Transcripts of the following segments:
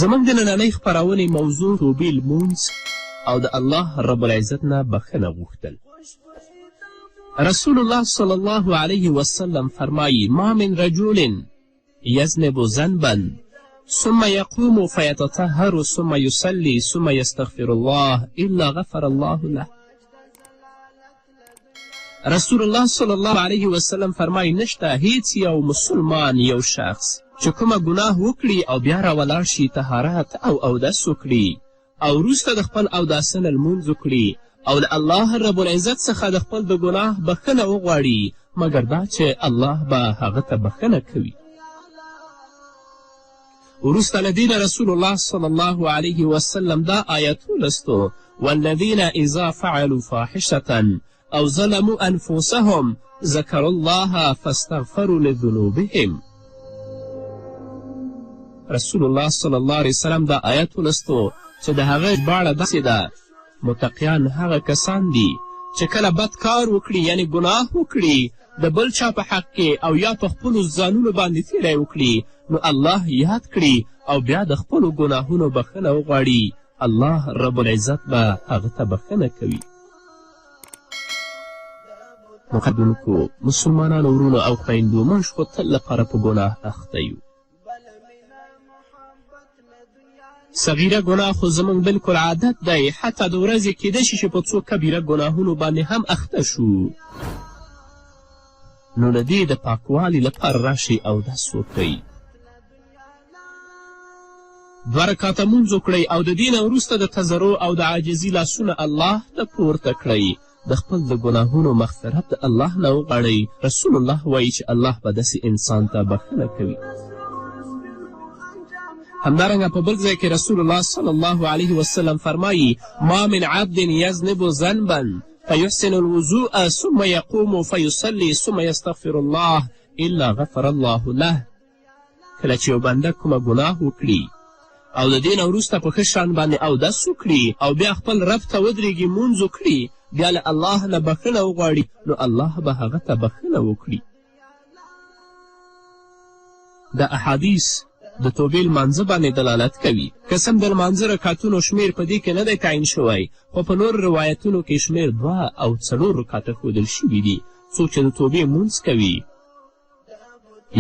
زموږ د نننۍ خپرونې موضوع توبې لمونځ او د الله رب العزت نه بخښنه غوښتل. رسول الله صلی الله علیه وسلم فرمایی: ما من رجل یذنب ذنبا ثم یقوم فیتطهر ثم یصلی ثم یستغفر الله الا غفر الله له. رسول الله صلی الله علیه وسلم فرمایی: نشته هیڅ یو مسلمان یو شخص چې کومه ګناه وکړي او بیا راولاړ شي طهارت او اودس وکړي او وروسته د خپل اوداسه نه لمونځ وکړي او د الله رب العزت څخه د خپل د ګناه بخښنه وغواړي، مګر دا چې الله به هغه ته بخښنه کوي. وروسته له دې رسول الله صلی الله علیه وسلم دا آیت ولستو: والذین اذا فعلوا فاحشة او ظلموا انفسهم ذکروا الله فاستغفروا لذنوبهم. رسول الله صلی الله علیه وسلم دا آیت ولستو چې د هغه ژباړه داسې ده: متقیان هغه کسان دي چې کله بد کار وکړي، یعنی ګناه وکړي د بل چا په حق کې او یا په خپلو ځانونو باندې تیری وکړي، نو الله یاد کړي او بیا د خپلو ګناهونو بخښنه وغواړي، الله رب العزت به هغه ته بخښنه کوي. مقدونکو مسلمانانو ورونو او خویندو، موږ خو تل لپاره په ګناه اخته یو. صغیره ګناه خو زموږ بلکل عادت دی، حتی د ورځې کیدای شي چې په څو کبیره ګناهونو باندې هم اخته شو. نو د دې د پاکوالي لپاره راشئ اودس وکړئ، 2 رکاته مونځ وکړئ او د دې نه وروسته د تضرع او د عاجزي لاسونه الله ته پورته کړئ، د خپل د ګناهونو مغفرت د الله نه وغواړئ. رسول الله وایي چې الله به داسې انسان ته بخښنه کوي. همدارنګه په بل ځای کې رسول الله صلی الله علیه وسلم فرمایی: ما من عبد یذنب ذنبا فیحسن الوضوء ثم یقوم فیصلی ثم یستغفر الله الا غفر الله له. کله چې یو بنده کومه ګناه وکړي او د دې نه وروسته په ښه شان باندې اودس وکړي او بیا خپل رب ته ودرېږي، مونځ وکړي، بیا له الله نه بخښنه وغواړي، نو الله به هغه ته بخښنه وکړي. دا احادیث د توبې لمانځه باندې دلالت کوي. قسم د لمانځه رکعتونو شمیر په دې کې نه دی تعیین شوی، خو په نور روایتونو کې شمیر 2 او 4 رکعته ښودل شوي دي. څوک چې د توبې مونځ کوي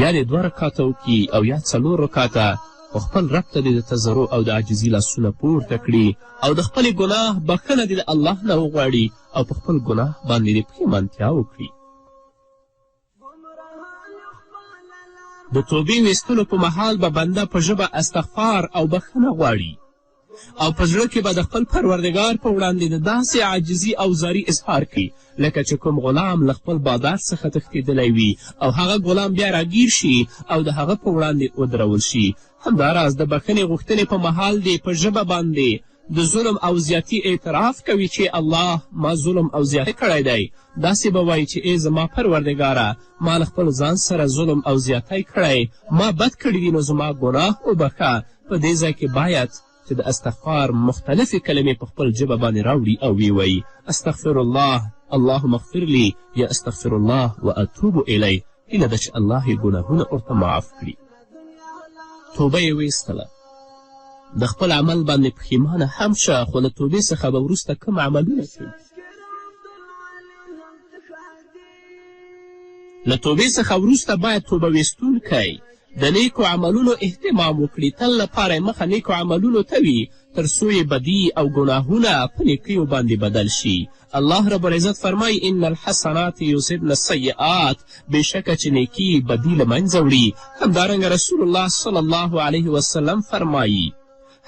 یا دې 2 رکعته وکړي او یا 4 رکعته، خو خپل رب ته دې د تضرع او د عاجزي لاسونه پورته کړي او د خپلې ګناه بخښنه دې د الله نه وغواړي او په خپل ګناه باندې دې پښیمانتیا وکړي. د توبې ویستلو په مهال به بنده په ژبه استغفار او بخښنه غواړي او په زړه کې به د خپل پروردګار په وړاندې د داسې عاجزي او زاري اظهار کوي لکه چې کوم غلام له خپل بادار څخه تښتېدلی وي او هغه غلام بیا راګیر شي او د هغه په وړاندې ودرول شي. همداراز د بخښنې غوښتنې په مهال دې په ژبه باندې د ظلم او زیاتي اعتراف کوي چې الله ما ظلم او زیاتی کړی دی. داسې به وایي چې ای زما پروردګاره، ما له خپل ځان سره ظلم او زیاتی کړی، ما بد کړي دي، نو زما ګناه وبخښه. په دې ځای کې باید چې د استغفار مختلفې کلمې په خپل ژبه باندې راوړي او ویې وایي: استغفر الله، اللهم اغفر لی، یا استغفر الله و اتوب الی. هیله ده چې الله یې ګناهونه ورته معاف کړي. توبه یې ویستله، د خپل عمل باندې پښیمانه هم شه، خو له توبې څخه به وروسته کوم عملونه کوي. له توبې څخه وروسته باید توبه ویستونکی د نیکو عملونو اهتمام وکړي، تل لپاره یې مخه نیکو عملونو ته وي تر څو یې بدي او ګناهونه په نیکیو باندې بدل شي. الله رب العزت فرمایي: ان الحسنات یذهبن السیئات، بېشکه چې نیکي بدي له منځه وړي. همدارنګه رسول الله صلی الله علیه وسلم فرمایي: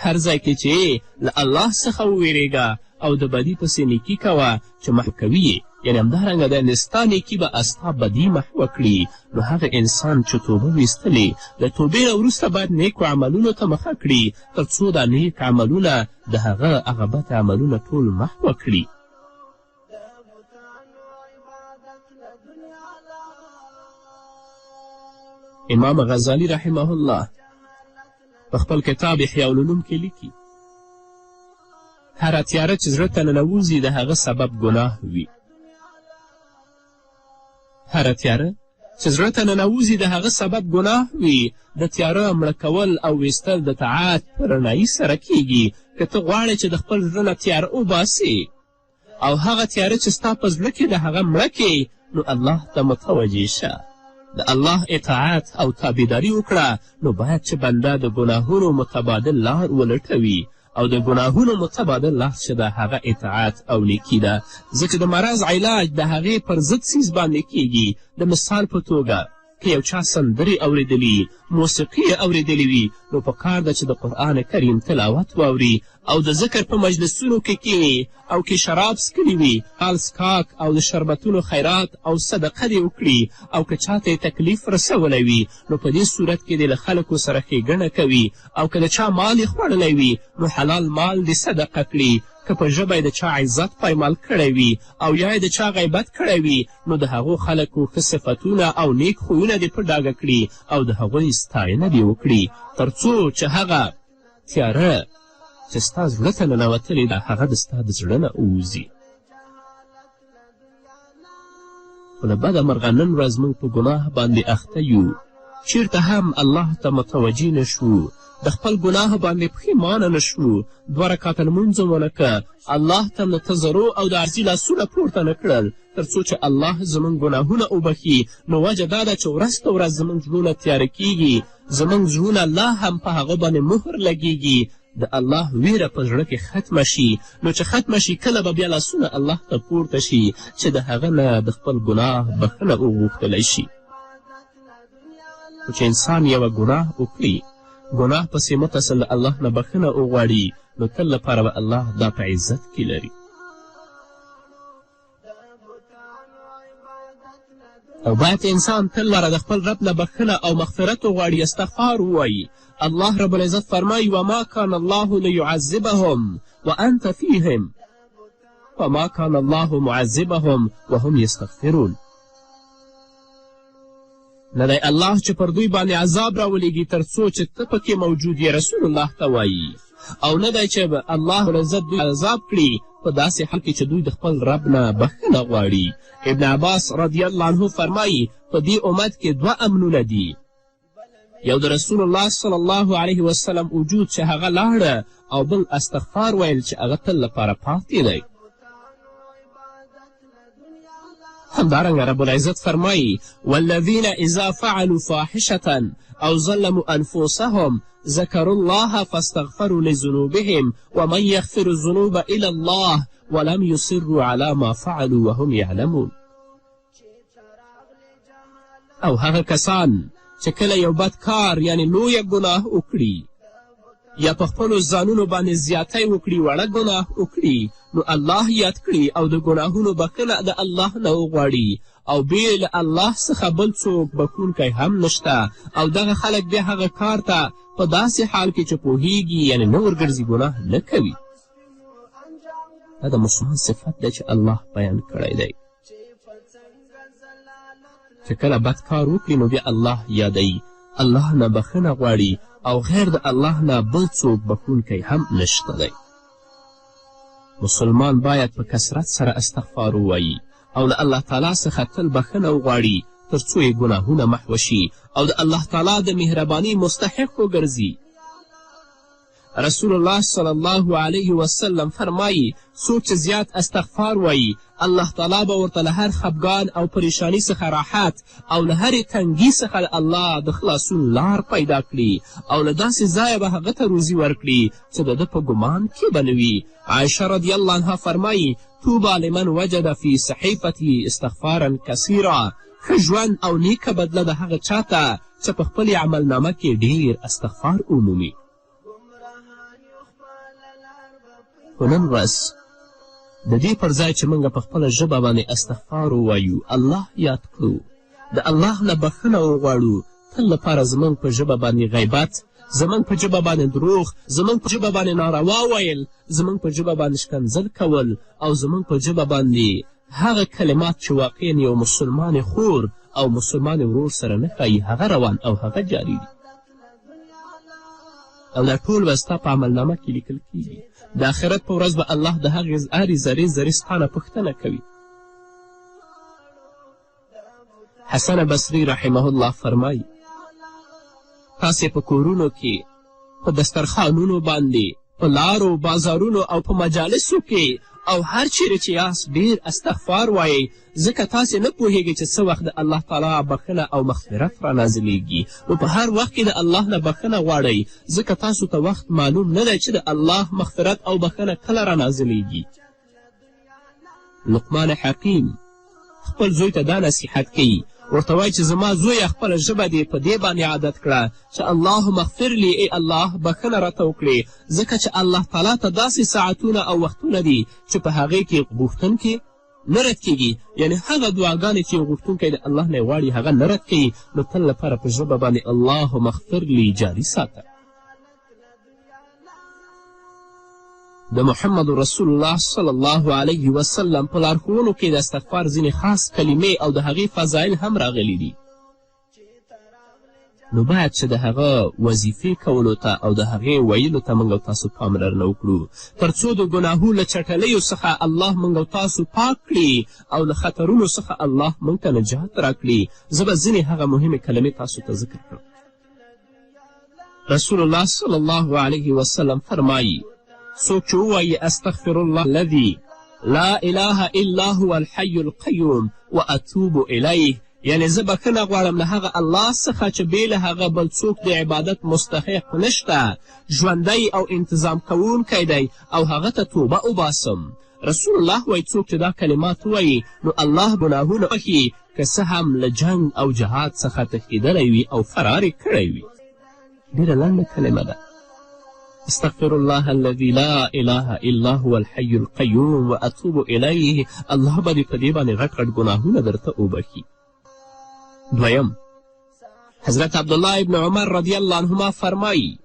هر ځای کې چې له الله څخه وویرېږه او د بدي پسې نیکي کوه چې محو کوي یې، یعنې همدارنګه د ستا نیکي به ستا بدي محوه کړي. نو هغه انسان چې توبه ویستلې، د توبې نه وروسته باید نیکو عملونو ته مخه کړي تر څو دا نیک عملونه د هغه بد عملونه ټول محوه کړي. امام غزالی رحمه الله په خپل کتاب احیاء العلوم کې لیکي: هره تیاره چې زړه ته ننوځي د هغه سبب ګناه وي. هره تیاره چې زړه ته ننوځي د هغه سبب ګناه وي، د تیاره مړه کول او ویستل د طاعت په رڼایي سره کیږي. که ته غواړې چې د خپل زړه نه تیاره وباسې او هغه تیاره چې ستا په زړه کې د هغه مړه کړې، نو الله ته متوجه شه، د الله اطاعت او تابعداري وکړه. نو باید چې بنده د ګناهونو متبادل لار ولټوي، او د ګناهونو متبادل لار چې د هغه اطاعت او نیکي ده، ځکه د مرض علاج د هغې پر ضد څیز باندې کیږي. د مثال په توګه که یو چا سندرې اورېدلي، موسیقي یې اورېدلې وي، نو په کار ده چې د قرآن کریم تلاوت واوري او د ذکر په مجلسونو کې کښېني، او که شراب څکلي وي، حال څکاک او د شربتونو خیرات او صدقه دې وکړي، او که چاته یې تکلیف رسولی وي، نو په دې صورت کې دې له خلکو سره ښېګڼه کوي. او که د چا مال یې خوړلی وي، نو حلال مال دې صدقه کړي. که په ژبه یې د چا عزت پایمال کړی وي او یا یې د چا غیبت کړی وي، نو د هغو خلکو ښه صفتونه او نیک خویونه دې په ډاګه کړي او د هغوی ستاینه دې وکړي، تر څو چې هغه تیاره چې ستا زړه ته ننوتلې ده هغه د ستا د زړه نه ووځي. خو له بده مرغه نن ورځ موږ په ګناه باندې اخته یو، چیرته هم الله ته متوجه نه شو، د خپل ګناه باندې پښیمانه نه شو، 2 رکعته لمونځ ونه که، الله ته د تضرع او د عرضي لاسونه پورته نه کړل، تر څو چې الله زموږ ګناهونه وبخي. نو وجه دا ده چې ورځ په ورځ زموږ زړونه تیاره کیږي، زموږ زړونه لا هم په هغه باندې مهر لګیږي، د الله ویره په زړه کې ختمه شي. نو چې ختمه شي، کله به بیا لاسونه الله ته پورته شي چې د هغه نه د خپل ګناه بخښنه وغوښتلی شي. خو چې انسان یوه ګناه وکړي، ګناه پسې متصل د الله نه بخښنه وغواړي، نو تل لپاره به الله دا په عزت کې لري. او باید انسان تل لره د خپل رب نه بخښنه او مغفرت وغواړي، استغفار ووایي. الله رب العزت فرمایي: وما کان الله لیعذبهم وانت فیهم وما کان الله معذبهم وهم یستغفرون. نه دی الله چې پر دوی باندې عذاب راولیږي تر څو چې ته پکې موجود یې، رسول الله ته وایي. او نه دی چې الله رعزت دوی عذاب کړي په داسې حال کې چې دوی د خپل رب نه بخښنه غواړي. ابن عباس رضی الله عنه فرمایي په دې امت کې 2 امنونه دي، یو د رسول الله صلی الله علیه وسلم وجود چې هغه لاړه، او بل استغفار ویل چې هغه تل لپاره پاتې دی. همدارنګه رب العزت فرمایي: والذین اذا فعلوا فاحشة او ظلموا انفسهم ذکروا الله فاستغفروا لذنوبهم ومن یغفر الذنوب الا الله ولم یصروا على ما فعلوا وهم یعلمون. او هغه کسان چې کله یو بد کار یعنی لویه ګناه وکړي یا په خپلو ځانونو باندې زیاتی وکړي، وړه ګناه وکړي، نو الله یاد کړي او د ګناهونو بخښنه د الله نه وغواړي، او بې له الله څخه بل څوک بخښونکی هم نشته. او دغه خلک بیا هغه کار ته په داسې حال کې چې پوهیږي یعنی نه ورګرځي ګناه نه کوي. دا د مسلمان صفت دی چې الله بیان کړی دی، چې کله بد کار وکړي نو بیا الله یادوي، الله نه بخښنه غواړي، او غیر د الله نه بل څوک بخښونکی هم نشته دی. مسلمان باید په کثرت سره استغفار ووایي او له الله تعالی څخه تل بخښنه وغواړي تر څو یې ګناهونه محوه شي او د الله تعالی د مهرباني مستحق وګرځي. رسول الله صلی الله علیه وسلم فرمایي څوک چې زیات استغفار وایي الله تعالی به ورته له هر خفګان او پریشانی څخه راحت او له هرې تنګي څخه الله د خلاصون لار پیدا کړي او له داسې ځایه به هغه ته روزي ورکړي چې د ده په ګمان کې به نه وي. عایشه رضی الله عنها فرمایي توبه لمن وجد فی صحیفته استغفارا کثیرا، ښه ژوند او نیکه بدله د هغه چاته چې په خپلې عملنامه کې ډیر استغفار ومومي. خو نن ورځ د دې پر ځای چې موږ په خپله ژبه باندې استغفار ووایو، الله یاد کړو، د الله نه بخښنه وغواړو، تل لپاره زموږ په ژبه باندې غیبت، زموږ په ژبه باندې دروغ، زموږ په ژبه باندې ناروا ویل، زموږ په ژبه باندې شکنځل کول او زموږ په ژبه باندې هغه کلمات چې واقعا یو مسلمان خور او مسلمان ورور سره نه ښایي هغه روان او هغه جاري دي، او دا ټول به ستا په عملنامه کې لیکل کیږي. د آخرت په ورځ به الله د هغې هرې ذرې ذرې ستا نه پوښتنه کوي. حسن بصري رحمه الله فرمایي تاسې په کورونو کې په دسترخوانونو باندې په لارو بازارونو او په مجالسو کې او هر چیرې چې یاست ډېر استغفار وایئ ځکه تاسې نه پوهیږئ چې څه وخت د الله تعالی بخښنه او مغفرت را نازلیږي نو په هر وخت کې د الله نه بخښنه غواړئ ځکه تاسو ته وخت معلوم نه دی چې د الله مغفرت او بخښنه کله را نازلیږي. لقمان حکیم خپل زوی ته دا نصیحت کوي ورته وایي چې زما زویه خپله ژبه دې په دې باندې عادت کړه چې اللهم اغفر لی ای الله بخښنه راته وکړې ځکه چې الله تعالی ته داسې ساعتونه او وختونه دي چې په هغې کې غوښتونکي نه رد کیږي یعنی هغه دعاګانې چې یو غوښتونکی د الله نه غواړي هغه نه رد کوي نو تل لپاره په ژبه باندې اللهم اغفر لی جاري ساته. د محمد رسول الله صلی الله علیه وسلم په لارښوونو کې د استغفار ځینې خاص کلمې او د هغې فضایل هم راغلي دي نو باید چې د هغه وظیفې کولو ته او د هغې ویلو ته موږ او تاسو پاملرنه وکړو تر څو د ګناهو له چټلیو څخه الله موږ او تاسو پاک کړي او له خطرونو څخه الله موږ ته نجات راکړي. زه به ځینې هغه مهمې کلمې تاسو ته ذکر کړم. رسول الله صلی الله علیه وسلم فرمایي څوک چې ووایي استغفر الله الذي لا اله الا هو الحي القیوم واتوب الیه یعنی زه بخښنه غواړم له هغه الله څخه چې بې له هغه بل څوک د عبادت مستحق نشته ژوندی او انتظام کوونکی دی او هغه ته توبه وباسم. رسول الله وایي څوک چې دا کلمات وایي نو الله ګناهونه بخي که څه هم له جنگ او جهاد څخه تښتېدلی وي او فرار یې کړی وي. ډېره لنډه کلمه ده. استغفر الله الذي لا اله الا هو الحي القیوم واتوب الیه الله به دې په دې باندې غټ غټ ګناهونه درته وبخي. دویم حضرت عبدالله ابن عمر رضی الله عنهما فرمایي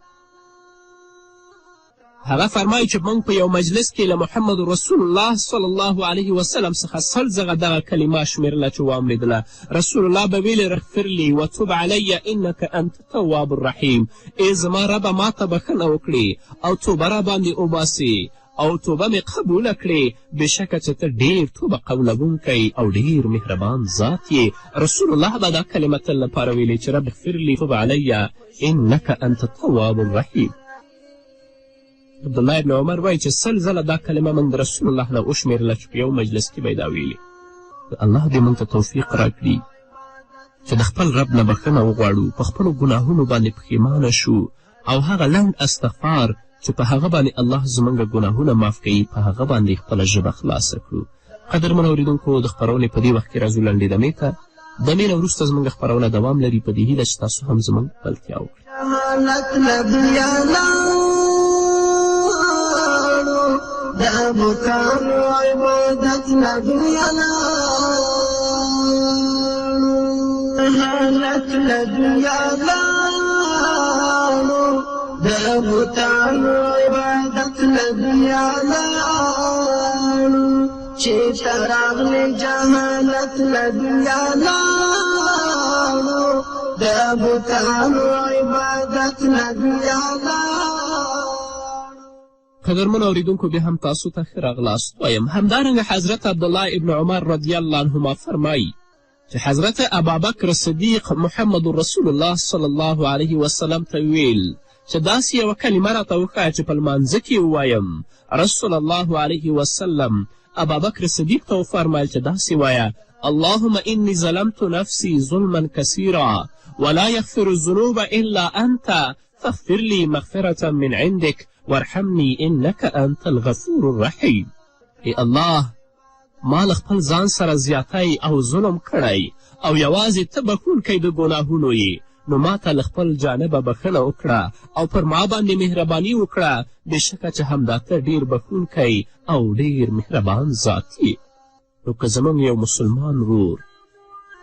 هغه فرمایي چې موږ په یو مجلس کې له محمد رسول الله صلی الله علیه وسلم څخه سل ځله دغه کلمه شمیرله چې واورېدله. رسول الله به ویلې اغفر لي وتوب علی انک انت تواب الرحیم ای زما ربه ما ته بخښنه وکړې او توبه را باندې وباسې او توبه مې قبوله کړې بېشکه چې ته ډېر توبه قبلوونکی او ډېر مهربان ذات یې. رسول الله به دا کلمه تل لپاره ویلې چې رب اغفر لي توب علی انک انت تواب الرحیم. عبدالله ابن عمر وایي چې سل ځله دا کلمه موږ د رسول الله نه وشمېرله چې په یو مجلس کې به یې دا ویلې. الله دې موږ ته توفیق راکړي چې د خپل رب نه بخښنه وغواړو په خپلو ګناهونو باندې پښیمانه شو او هغه لنډ استغفار چې په هغه باندې الله زموږ ګناهونه معاف کوي په هغه باندې خپله ژبه خلاصه کړو. قدرمنو اورېدونکو د خپرونې په دې وخت کې راځو لنډې دمې ته. دمې نه وروسته زموږ خپرونه دوام لري په دې هیله چې تاسو هم زموږ بلتیا وکړئ. د بوتانو عبادت نه دنیا لاړو حالت له دنیا لاړو د بوتانو عبادت له دنیا لاړو چې ته راغلې جهالت له دنیا لاړو د بوتانو عبادت له دنیا لاړو. قدرمنو اورېدونکو بیا هم تاسو ته ښه راغلاست وایم. همدارنګه حضرت عبدالله ابن عمر رضی الله عنهما فرمایي چې حضرت ابابکر صدیق محمد رسول الله صلی الله علیه وسلم ته ویل چې داسې یوه کلمه راته وښایه چې په لمانځه کې ووایم. رسول الله علیه وسلم ابابکر صدیق ته وفرمیل چې داسې وایه اللهم انی ظلمت نفسي ظلما کثیرا ولا یغفر الذنوب الا انت فاغفر لي مغفرة من عندك وارحمني انك انت الغفور الرحیم. ای الله ما له خپل ځان سره زیاتی او ظلم کړی او یوازې ته بخښونکی د ګناهونو یې نو ما ته له خپل جانبه بخښنه وکړه او پر ما باندې مهرباني وکړه بېشکه چې همدا ته ډېر بخښونکی او ډېر مهربان ذات یې. نو که زموږ یو مسلمان ورور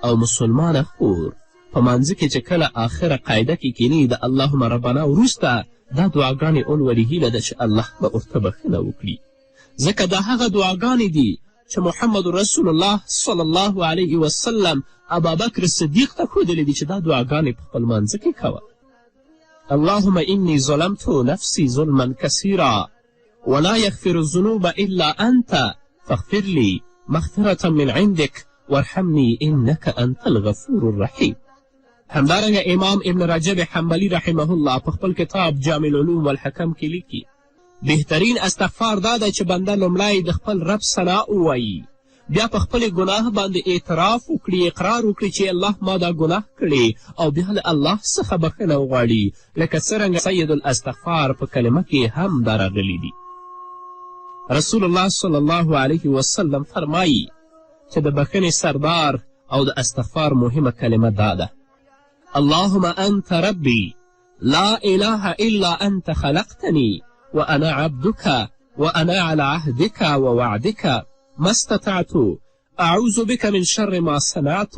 او مسلمانه خور په مانځه کې چې کله آخره قاعده کې کینی د اللهم ربنا وروسته دا دعاګانې اولولي هیله ده چې الله به ورته بخښنه وکړي ځکه دا هغه دعاګانې دي چې محمد رسول الله صلی الله علیه وسلم ابابکر صدیق ته ښودلې دي چې دا دعاګانې په خپل مانځه کې کوه. اللهم انی ظلمت نفسي ظلما کثیرا ولا یغفر الذنوب الا انت فاغفر لي مغفرة من عندك وارحمني انک انت الغفور الرحیم. همدارنګه امام ابن رجب حنبلي رحمه الله په خپل کتاب جامع العلوم والحکم کې لیکي بهترین استغفار دا دی چې بنده لومړی د خپل رب ثنا ووایي، بیا په خپلې ګناه باندې اعتراف وکړي، اقرار وکړي چې الله ما دا ګناه کړې، او بیا له الله څخه بخښنه وغواړي، لکه څرنګه سید الاستغفار په کلمه کې هم دا راغلی دي. رسول الله صلی الله علیه وسلم فرمایي چې د بخښنې سردار او د استغفار مهمه کلمه دا ده: اللهم انت ربي لا اله الا انت خلقتني وانا عبدك وانا على عهدك ووعدك ما استطعت اعوذ بك من شر ما صنعت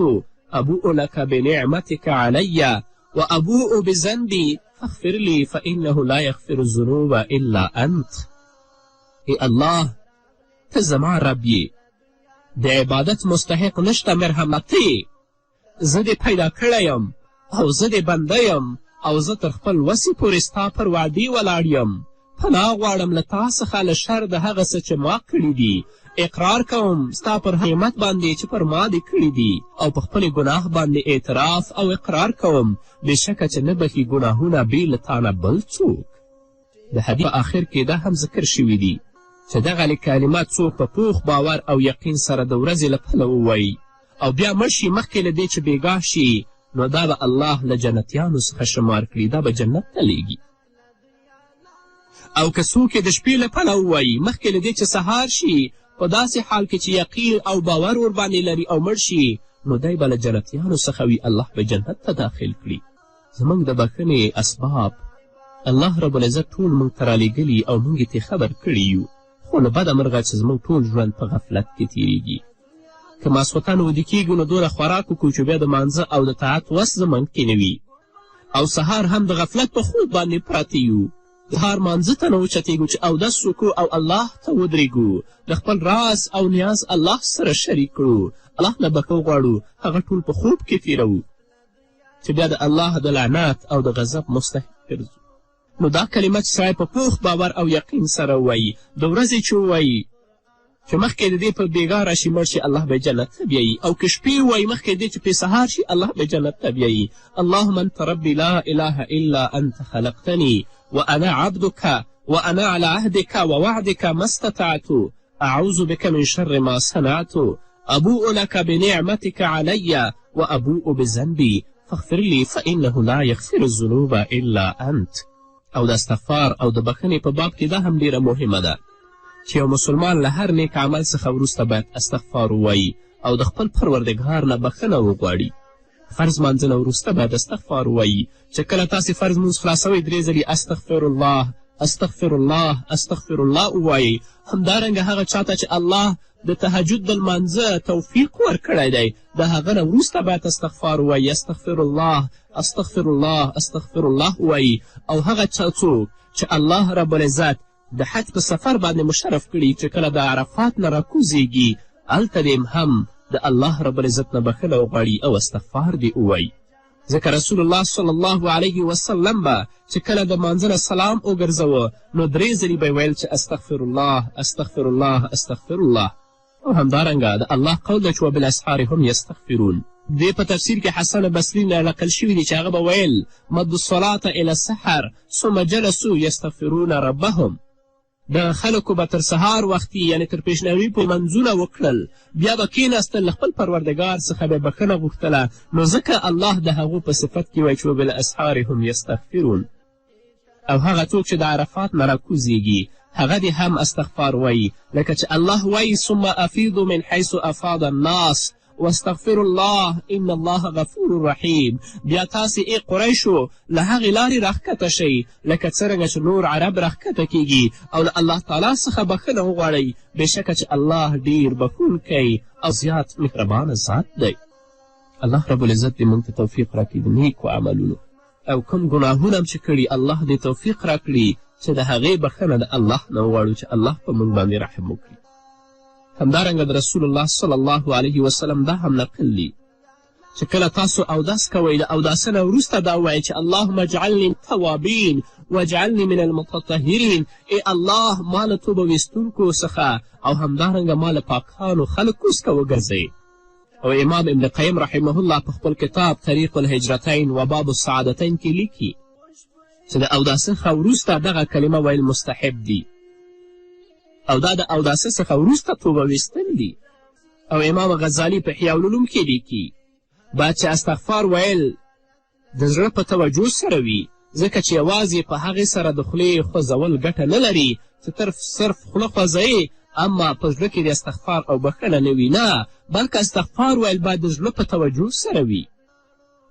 ابوء لك بنعمتك علي وابوء بذنبي فاغفر لي فانه لا يغفر الذنوب الا انت. ای الله، ته زما رب یې، د عبادت مستحق نشته مرحمت ته، زه دې پیدا کړی یم او زه دې بنده یم او زه تر خپل وسې پورې ستا پر وعدې ولاړ یم. پناه غواړم له تا څخه له شر د هغه څه چې ما کړي دي. اقرار کوم ستا پر نعمت باندې چې پر ما دې کړي دي، او په خپلې ګناه باندې اعتراف او اقرار کوم بېشکه چې نه بخي ګناهونه بې له تا نه بل څوک. د حدیث په آخر کې دا هم ذکر شوي دي چې دغه کلمات څوک په پوخ باور او یقین سره د ورځې له پله ووایي او بیا مړ شي مخکې له دې چې بېګاه شي، نو دا به الله له جنتیانو څخه شمار کړي، دا به جنت ته لیږي. او که څوک یې د شپې له پله ووایي مخکې له دې چې سهار شي، په داسې حال کې چې یقین او باور ورباندې لري او مړ شي، نو دی به له جنتیانو څخه وي، الله به جنت ته داخل کړي. زموږ د بخښنې اسباب الله رب العزت ټول موږ ته رالیږلي او موږ یې ترې خبر کړي یو، خو له بده مرغه چې زموږ ټول ژوند په غفلت کې تیریږي. که ماسخوتن ویده کېږو نو دومره خوراک وکړو چې بیا د مانځه او د طاعت وس زموږ کې نه وي، او سهار هم د غفلت په خوب باندې پراته یو. سهار مانځه ته نه اوچتېږو چې اودس وکړو او الله ته ودرېږو، د خپل راز او نیاز الله سره شریک کړو، الله نه بښنه غواړو، هغه ټول په خوب کې تېروو چې بیا د الله د لعنت او د غضب مستحق ګرځو. نو دا کلمه چې سړی په پوخ باور او یقین سره ووایي، د ورځې چې ووایي چې مخکې د دې په بېګاه راشي مړ شي، الله به جنت ته بیایي، او که شپې ووایي مخکې د دې چې پې سهار شي، الله به جنت ته بیایي. اللهم انت ربي لا اله الا انت خلقتني وانا عبدك وانا على عهدك ووعدك ما استطعت اعوذ بك من شر ما صنعت ابوء لك بنعمتك علي وابوء بذنبي فاغفر لي فانه لا يغفر الذنوب الا انت. او د استغفار او د بخښنې په باب کې دا هم ډیره مهمه ده چې یو مسلمان له هر نیک عمل څخه وروسته باید استغفار ووایي او د خپل پروردګار نه بخښنه وغواړي. فرض مانځنه وروسته باید استغفار ووایي چې کله تاسې فرض مونځ خلاصوئ 3 ځلې استغفر الله استغفر الله استغفر الله ووایي. همدارنګه هغه چاته چې الله د تهجد د لمانځه توفیق ورکړی دی، د هغه نه وروسته باید استغفار ووایي، استغفر الله استغفر الله استغفر الله ووایي. او هغه څوک چې الله رب العزت د حج په سفر باندې مشرف کړي چې کله د عرفات نه راکوزیږي، هلته دې هم د الله رب العزت نه بخښنه وغواړي او استغفار دې ووایي. ځکه رسول الله صلی الله علیه وسلم به چې کله د مانځه نه سلام وګرځوه نو 3 ځلې به یې ویل چې استغفر الله استغفر الله استغفر الله. او همدارنګه د الله قول ده چې وبالاسحار هم یستغفرون. دې په تفسیر کې حسن بصري نه نقل شوي دي چې هغه به ویل مد الصلاة الی السحر ثم جلسوا یستغفرون ربهم. د خلکو به تر سهار وختي یعنې تر پیشنوي په منځونه وکړل، بیا به کېناستل له خپل پروردګار څخه به بخښنه غوښتله، نو ځکه الله د هغو په صفت کې وایي چې وبالاسحار هم یستغفرون. او هغه څوک چې د عرفات نه راکوزیږي هغه دې هم استغفار وایي، لکه چې الله وایي ثم افیضوا من حیث افاض الناس واستغفر الله ان الله غفور رحیم. بیا تاسې ای قریشو له هغې لارې راښکته شئ لکه څرنګه چې نور عرب راښکته کیږي، او له الله تعالی څخه بخښنه وغواړئ، بېشکه چې الله ډیر بخښونکی او زیات مهربانه ذات دی. الله رب العزت دې موږ ته توفیق راکړي د نیکو عملونو، او کوم ګناهونه هم چې کړي الله دې توفیق راکړي چې د هغې بخښنه د الله نه وغواړو چې الله په موږ باندې رحم وکړي. همدارنګه د رسول الله صلی الله علیه وسلم دا هم نقل دی چې کله تاسو اودس کوئ د اوداسه نه وروسته دا ووایئ چې اللهم اجعلني توابین واجعلني من المتطهرین. ای الله ما له توبه ویستونکو څخه او همدارنګه ما له پاکانو خلکو څخه وګرځئ. او امام ابن قیم رحمه الله په خپل کتاب طریق الهجرتین و باب السعادتین کې لیکي چې د اوداسه څخه وروسته دغه کلمه ویل مستحب دي او دا د اوداسه څخه وروسته توبه ویستل دي. او امام غزالی په احیاء العلوم کې لیکي باید چې استغفار ویل د زړه په توجه سره وي، ځکه چې یوازې په هغې سره د خولې خوځول ګټه نه لري چې صرف خوله خوځوي اما په زړه کې د استغفار او بخښنه نه وي. نه، بلکې استغفار ویل باید د زړه په توجه سره وي،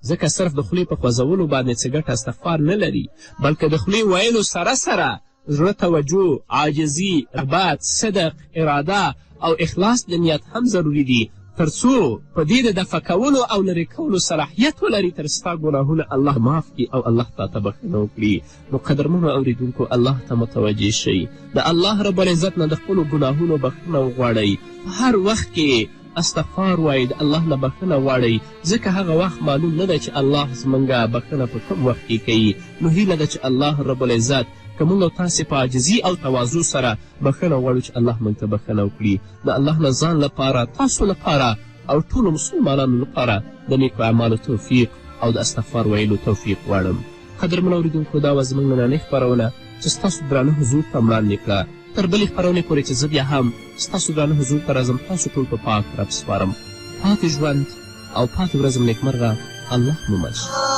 ځکه صرف د خولې په خوځولو باندې څه ګټه استغفار نه لري، بلکې د خولې ویلو سره سره زړه توجه، عاجزي، رغبت، صدق، اراده او اخلاص د نیت هم ضروري دي تر څو په دې د دفع کولو او لرې کولو صلاحیت ولري تر ستا ګناهونه الله معاف کړي او الله تا ته بخښنه وکړي. نو قدرمنو اورېدونکو، الله ته متوجه شئ، د الله رب العزت نه د خپلو ګناهونو بخښنه وغواړئ، په هر وخت کې استغفار وایئ، د الله نه بخښنه غواړئ، ځکه هغه وخت معلوم نه دی چې الله زموږ بخښنه په کوم وخت کې کوي. نو هیله ده چې الله رب العزت که موږ او تاسې په عاجزي او تواضع سره بخښنه غواړو چې الله موږ ته بخښنه وکړي. د الله نه ځان لپاره، تاسو لپاره او ټولو مسلمانانو لپاره د نیکو اعمالو توفیق او د استغفار ویلو توفیق غواړم. قدرمنو اورېدونکو، دا وه زموږ نننۍ خپرونه چې ستاسو درانه حضور ته وړاندې کړه. تر بلې خپرونې پورې چې زه بیا هم ستاسو درانه حضور ته راځم، تاسو ټول په پاک رب سپارم. پاتې ژوند او پاتې ورځم نیکمرغه. الله مو مل شي.